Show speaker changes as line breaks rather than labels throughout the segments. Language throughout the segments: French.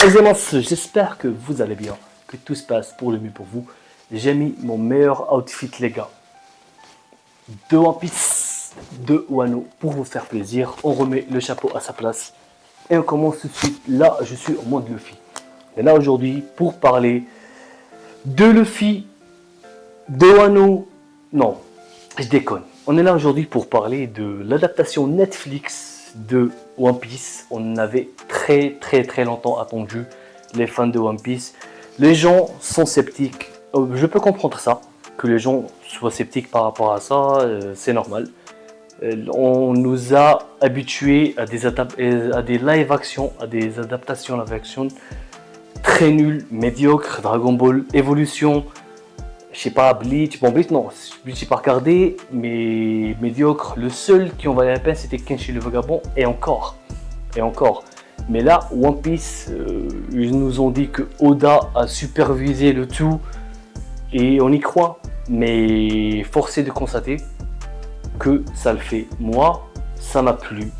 Aisément, j'espère que vous allez bien, que tout se passe pour le mieux pour vous. J'ai mis mon meilleur outfit, les gars. De One Piece, de Wano, pour vous faire plaisir. On remet le chapeau à sa place et on commence tout de suite. Là, je suis en mode Luffy. Et là, aujourd'hui, pour parler de Luffy, de Wano. Non, je déconne. On est là aujourd'hui pour parler de l'adaptation Netflix de One Piece. On avait très longtemps attendu, les fans de One Piece. Les gens sont sceptiques. Je peux comprendre ça, que les gens soient sceptiques par rapport à ça, c'est normal. On nous a habitués à des live action, à des adaptations live action très nulles, médiocres. Dragon Ball Evolution, je sais pas, Bleach, bon Bleach non, Bleach j'ai pas regardé, mais médiocre. Le seul qui en valait la peine c'était Kenshi le Vagabond, et encore. Mais là, One Piece, ils nous ont dit que Oda a supervisé le tout, et on y croit. Mais force est de constater que ça le fait. Moi, ça m'a plu.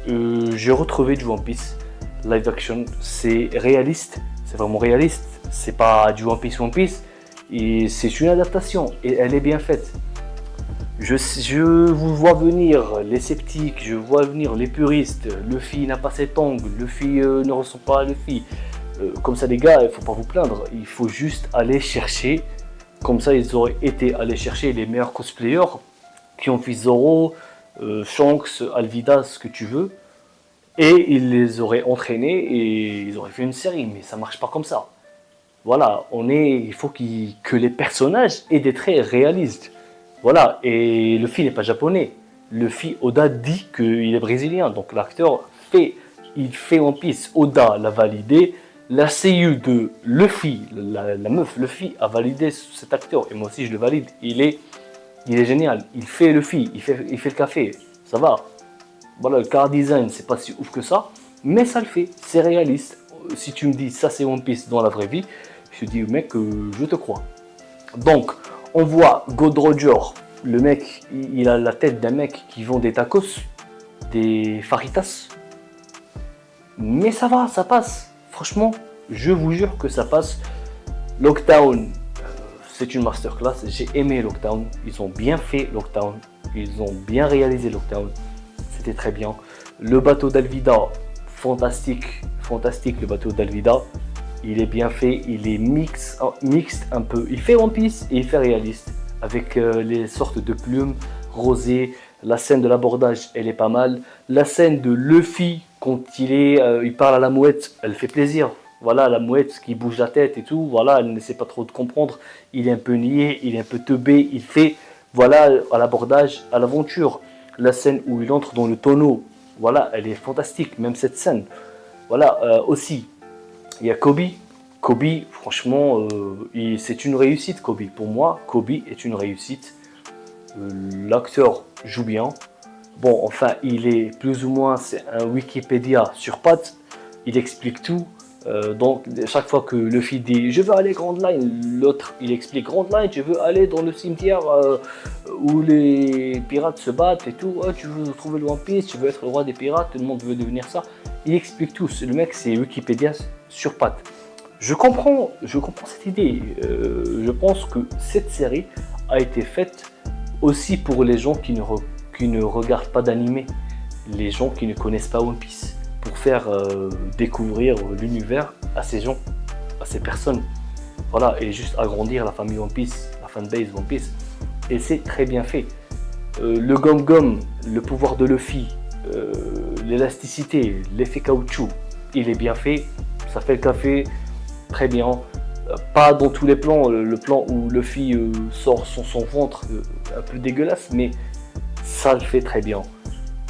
J'ai retrouvé du One Piece live action, c'est réaliste, c'est vraiment réaliste. C'est pas du One Piece. Et c'est une adaptation et elle est bien faite. Je vous vois venir les sceptiques, je vois venir les puristes. Luffy n'a pas cet angle, Luffy ne ressemble pas à Luffy. Comme ça les gars, il ne faut pas vous plaindre, il faut juste aller chercher. Comme ça ils auraient été allés chercher les meilleurs cosplayers qui ont fait Zoro, Shanks, Alvida, ce que tu veux. Et ils les auraient entraînés et ils auraient fait une série, mais ça marche pas comme ça. Voilà, il faut que les personnages aient des traits réalistes. Voilà, et Luffy n'est pas japonais. Luffy, Oda dit qu'il est brésilien. Donc l'acteur il fait One Piece. Oda l'a validé. La CU de Luffy, la meuf Luffy a validé cet acteur. Et moi aussi je le valide. Il est génial. Il fait Luffy, il fait le café. Ça va. Voilà, le car design, c'est pas si ouf que ça. Mais ça le fait, c'est réaliste. Si tu me dis ça c'est One Piece dans la vraie vie, je te dis mec, je te crois. Donc on voit Gold Roger, le mec, il a la tête d'un mec qui vend des tacos, des faritas. Mais ça va, ça passe. Franchement, je vous jure que ça passe. Lockdown, c'est une masterclass. J'ai aimé Lockdown. Ils ont bien fait Lockdown. Ils ont bien réalisé Lockdown. C'était très bien. Le bateau d'Alvida, fantastique le bateau d'Alvida. Il est bien fait, il est mixte un peu. Il fait One Piece et il fait réaliste. Avec les sortes de plumes rosées. La scène de l'abordage, elle est pas mal. La scène de Luffy, quand il parle à la mouette, elle fait plaisir. Voilà, la mouette qui bouge la tête et tout. Voilà, elle ne sait pas trop de comprendre. Il est un peu niais, il est un peu teubé. Il fait, voilà, à l'abordage, à l'aventure. La scène où il entre dans le tonneau, voilà, elle est fantastique. Même cette scène. Voilà, aussi. Il y a Kobe. Kobe, franchement, c'est une réussite, Kobe. Pour moi, Kobe est une réussite. L'acteur joue bien. Bon, enfin, il est plus ou moins, c'est un Wikipédia sur pattes. Il explique tout. Donc, chaque fois que Luffy dit « Je veux aller Grand Line », l'autre, il explique « Grand Line, je veux aller dans le cimetière où les pirates se battent et tout. Oh, tu veux trouver le One Piece, tu veux être le roi des pirates, tout le monde veut devenir ça. » Il explique tout. Le mec, c'est Wikipédia sur pattes. Je comprends cette idée. Je pense que cette série a été faite aussi pour les gens qui ne regardent pas d'animé, les gens qui ne connaissent pas One Piece, pour faire découvrir l'univers à ces gens, à ces personnes. Voilà, et juste agrandir la famille One Piece, la fanbase One Piece. Et c'est très bien fait. Le gom-gom, le pouvoir de Luffy, l'élasticité, l'effet caoutchouc, il est bien fait. Ça fait le café, très bien. Pas dans tous les plans, le plan où Luffy sort son ventre, un peu dégueulasse, mais ça le fait très bien.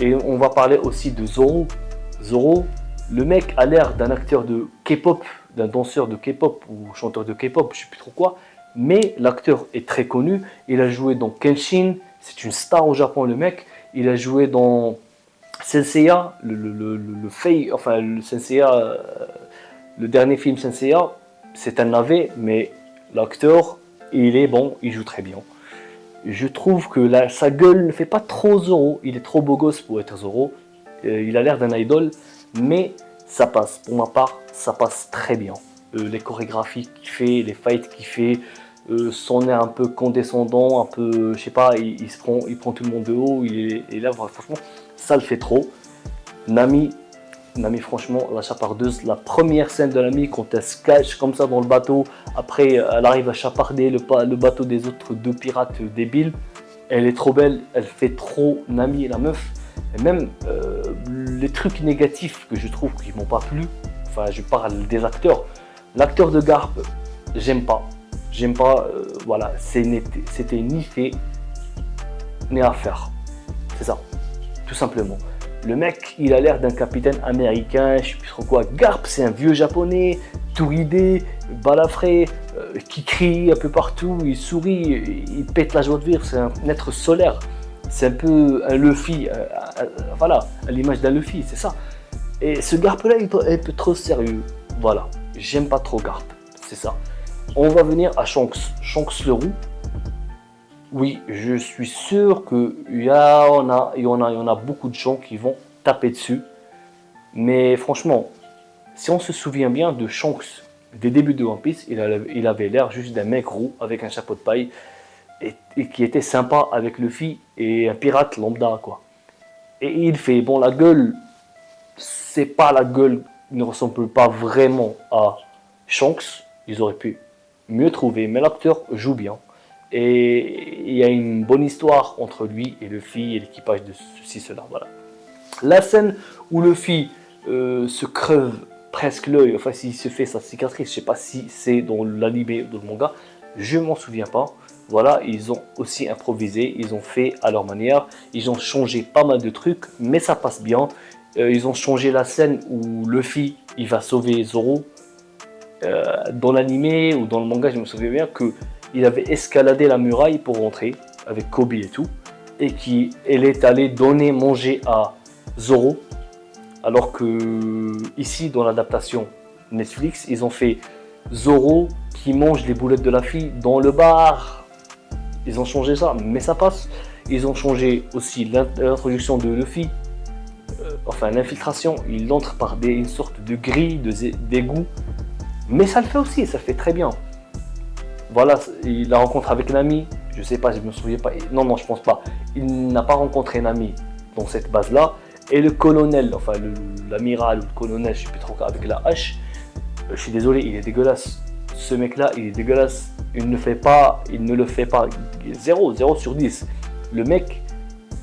Et on va parler aussi de Zoro. Zoro, le mec a l'air d'un acteur de K-pop, d'un danseur de K-pop ou chanteur de K-pop, je sais plus trop quoi, mais l'acteur est très connu. Il a joué dans Kenshin, c'est une star au Japon le mec. Il a joué dans Senseiya, le Senseiya, le dernier film Senseiya, c'est un navet, mais l'acteur, il est bon, il joue très bien. Je trouve que sa gueule ne fait pas trop Zoro, il est trop beau gosse pour être Zoro. Il a l'air d'un idol, mais ça passe. Pour ma part, ça passe très bien. Les chorégraphies qu'il fait, les fights qu'il fait, son air un peu condescendant, un peu, je sais pas, il prend tout le monde de haut, et là, franchement, ça le fait trop. Nami, franchement, la chapardeuse, la première scène de Nami, quand elle se cache comme ça dans le bateau, après, elle arrive à chaparder le bateau des autres deux pirates débiles, elle est trop belle, elle fait trop Nami, la meuf. Et même les trucs négatifs que je trouve qui m'ont pas plu, enfin, je parle des acteurs. L'acteur de Garp, j'aime pas. Voilà, c'était ni fait, ni à faire. C'est ça, tout simplement. Le mec, il a l'air d'un capitaine américain, je sais plus trop quoi. Garp, c'est un vieux japonais, tout ridé, balafré, qui crie un peu partout, il sourit, il pète la joie de vivre, c'est un être solaire. C'est un peu un Luffy, voilà, à l'image d'un Luffy, c'est ça. Et ce Garp-là, il est un peu trop sérieux. Voilà, j'aime pas trop Garp, c'est ça. On va venir à Shanks. Shanks le roux. Oui, je suis sûr qu'il y en a beaucoup de gens qui vont taper dessus. Mais franchement, si on se souvient bien de Shanks des débuts de One Piece, il avait l'air juste d'un mec roux avec un chapeau de paille et qui était sympa avec Luffy et un pirate lambda, quoi. Et il fait, bon, la gueule, c'est pas la gueule, ne ressemble pas vraiment à Shanks. Ils auraient pu mieux trouver, mais l'acteur joue bien. Et il y a une bonne histoire entre lui et Luffy et l'équipage de ceci, cela, voilà. La scène où Luffy se creve presque l'œil, enfin s'il se fait sa cicatrice, je sais pas si c'est dans l'anime ou dans le manga, je m'en souviens pas. Voilà, ils ont aussi improvisé, ils ont fait à leur manière, ils ont changé pas mal de trucs, mais ça passe bien. Ils ont changé la scène où Luffy il va sauver Zoro. Dans l'anime ou dans le manga, je me souviens bien qu'il avait escaladé la muraille pour rentrer avec Kobe et tout, et qu'elle est allée donner manger à Zoro, alors que ici dans l'adaptation Netflix, ils ont fait Zoro qui mange les boulettes de la fille dans le bar. Ils ont changé ça, mais ça passe. Ils ont changé aussi l'introduction de Luffy, enfin l'infiltration, il entre par une sorte de grille d'égout, mais ça le fait aussi, ça le fait très bien. Voilà, la rencontre avec Nami, je sais pas, je me souviens pas, non, je pense pas. Il n'a pas rencontré Nami dans cette base-là, et le colonel, enfin l'amiral ou le colonel, je sais plus trop, avec la hache, je suis désolé, il est dégueulasse. Ce mec-là, il est dégueulasse. Il ne le fait pas. 0 sur 10. Le mec,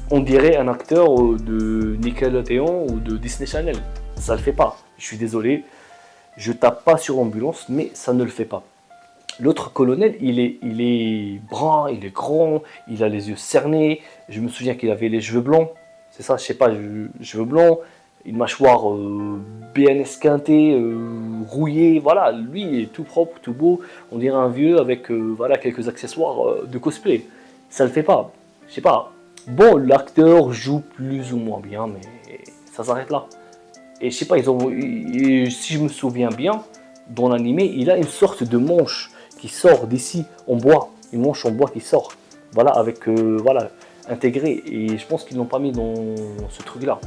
on dirait un acteur de Nickelodeon ou de Disney Channel. Ça le fait pas. Je suis désolé. Je tape pas sur ambulance, mais ça ne le fait pas. L'autre colonel, il est brun, il est grand, il a les yeux cernés. Je me souviens qu'il avait les cheveux blancs. C'est ça, je sais pas, cheveux blancs. Une mâchoire bien esquintée, rouillée, voilà, lui il est tout propre, tout beau, on dirait un vieux avec voilà, quelques accessoires de cosplay. Ça le fait pas, je sais pas. Bon, l'acteur joue plus ou moins bien, mais ça s'arrête là. Et je sais pas, si je me souviens bien, dans l'anime, il a une sorte de manche qui sort d'ici en bois, une manche en bois qui sort, voilà, avec, voilà, intégré, et je pense qu'ils l'ont pas mis dans ce truc-là.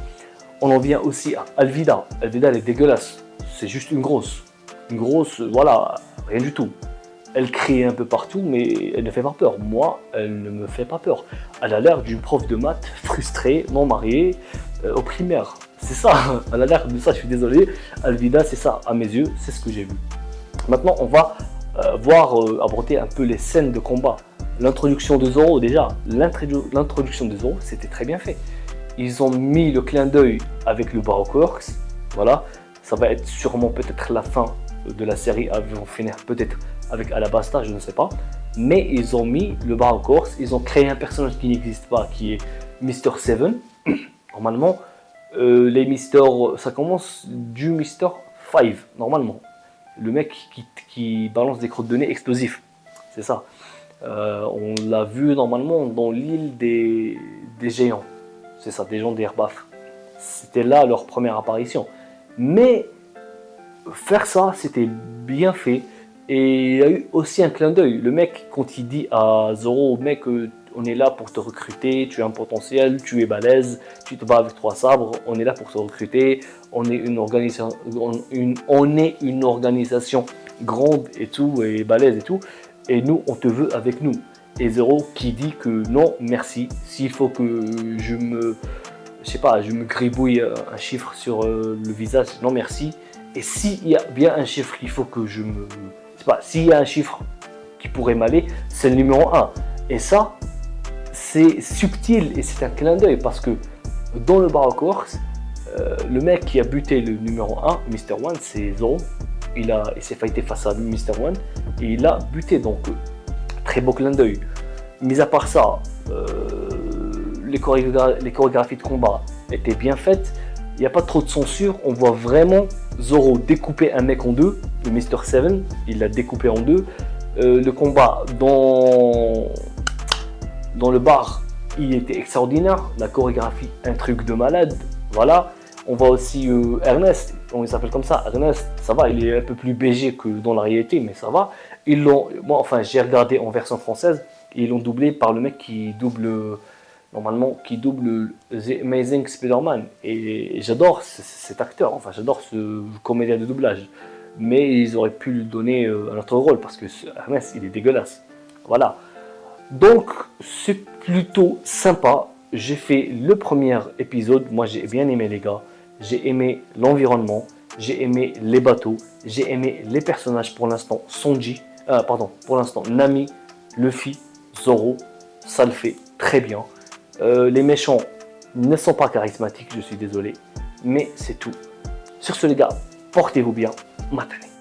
On en vient aussi à Alvida. Alvida, elle est dégueulasse. C'est juste une grosse, voilà, rien du tout. Elle crie un peu partout, mais elle ne fait pas peur. Moi, elle ne me fait pas peur. Elle a l'air d'une prof de maths frustrée, non mariée, au primaire. C'est ça, elle a l'air de ça, je suis désolé. Alvida, c'est ça, à mes yeux, c'est ce que j'ai vu. Maintenant, on va aborder un peu les scènes de combat. L'introduction de Zoro, déjà, l'introduction de Zoro, c'était très bien fait. Ils ont mis le clin d'œil avec le Baroque Works, voilà, ça va être sûrement peut-être la fin de la série, ils vont finir peut-être avec Alabasta, je ne sais pas, mais ils ont mis le Baroque Works, ils ont créé un personnage qui n'existe pas, qui est Mister Seven. Normalement, les Mister, ça commence du Mister 5, normalement, le mec qui balance des crottes de nez explosifs, c'est ça. On l'a vu normalement dans l'île des géants. C'est ça, des gens d'Airbaf. C'était là leur première apparition. Mais faire ça, c'était bien fait. Et il y a eu aussi un clin d'œil. Le mec, quand il dit à Zoro, mec, on est là pour te recruter, tu as un potentiel, tu es balèze, tu te bats avec 3 sabres, on est là pour te recruter, on est une organisation, grande et tout, et balèze et tout, et nous, on te veut avec nous. Et Zero qui dit que non, merci, s'il faut que je sais pas, je me gribouille un chiffre sur le visage, non merci. Et s'il y a bien un chiffre qu'il faut que je me... Je sais pas, s'il y a un chiffre qui pourrait m'aller, c'est le numéro 1. Et ça, c'est subtil et c'est un clin d'œil parce que dans le bar corse, le mec qui a buté le numéro 1, Mr. One, c'est Zoro. Il s'est fighté face à Mr. One et il a buté, donc très beau clin d'œil. Mis à part ça, les chorégraphies de combat étaient bien faites, il n'y a pas trop de censure, on voit vraiment Zoro découper un mec en deux, le Mr. Seven, il l'a découpé en deux. Le combat dans le bar, il était extraordinaire, la chorégraphie, un truc de malade, voilà. On voit aussi Ernest, il s'appelle comme ça, Ernest, ça va, il est un peu plus BG que dans la réalité, mais ça va. Moi, enfin, j'ai regardé en version française, et ils l'ont doublé par le mec qui double, normalement, qui double The Amazing Spider-Man. Et j'adore cet acteur, enfin, j'adore ce comédien de doublage. Mais ils auraient pu lui donner un autre rôle, parce que Ernest, il est dégueulasse. Voilà. Donc, c'est plutôt sympa. J'ai fait le premier épisode, moi j'ai bien aimé les gars. J'ai aimé l'environnement, j'ai aimé les bateaux, j'ai aimé les personnages pour l'instant. Pour l'instant Nami, Luffy, Zoro, ça le fait très bien. Les méchants ne sont pas charismatiques, je suis désolé, mais c'est tout. Sur ce les gars, portez-vous bien, matane.